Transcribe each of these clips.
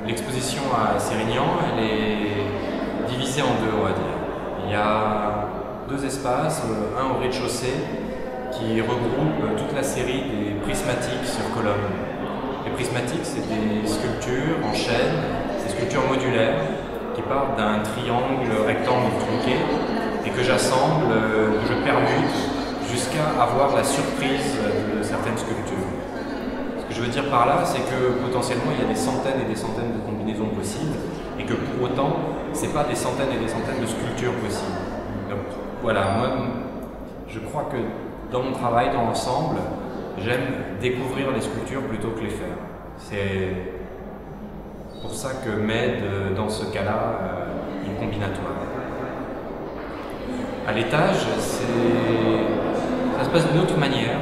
L'exposition à Sérignan, elle est divisée en deux, on va dire. Il y a deux espaces, un au rez-de-chaussée qui regroupe toute la série des prismatiques sur colonne. Les prismatiques, c'est des sculptures en chaîne, des sculptures modulaires qui partent d'un triangle rectangle tronqué et que j'assemble, que je permute jusqu'à avoir la surprise de certaines sculptures. Ce que je veux dire par là, c'est que potentiellement il y a des centaines et des centaines de combinaisons possibles et que pour autant, ce n'est pas des centaines et des centaines de sculptures possibles. Donc voilà, moi je crois que dans mon travail, dans l'ensemble, j'aime découvrir les sculptures plutôt que les faire. C'est pour ça que m'aide dans ce cas-là une combinatoire. À l'étage, ça se passe d'une autre manière.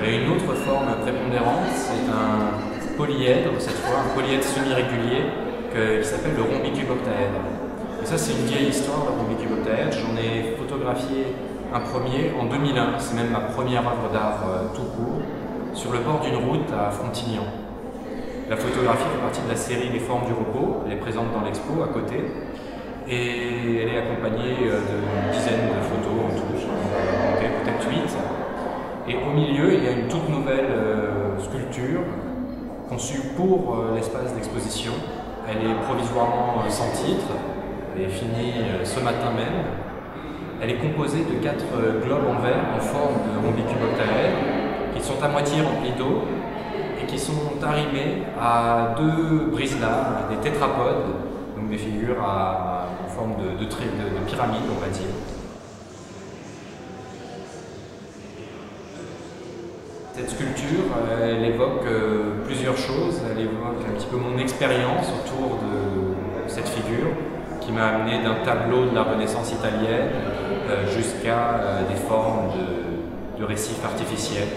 Il y a une autre forme prépondérante, c'est un polyèdre, cette fois, un polyèdre semi-régulier qui s'appelle le rhombicuboctaèdre. Et ça, c'est une vieille histoire, le rhombicuboctaèdre. J'en ai photographié un premier en 2001, c'est même ma première œuvre d'art tout court, sur le bord d'une route à Frontignan. La photographie fait partie de la série Les Formes du repos, elle est présente dans l'expo à côté, et elle est accompagnée d'une dizaine de photos en tout, peut-être 8. Et au milieu, il y a une toute nouvelle sculpture conçue pour l'espace d'exposition. Elle est provisoirement sans titre, elle est finie ce matin même. Elle est composée de 4 globes en verre en forme de rhombicuboctaèdre qui sont à moitié remplis d'eau et qui sont arrimés à 2 brise-lames, des tétrapodes, donc des figures en forme de pyramide, on va dire. Cette sculpture, elle évoque plusieurs choses. Elle évoque un petit peu mon expérience autour de cette figure qui m'a amené d'un tableau de la Renaissance italienne jusqu'à des formes de récifs artificiels.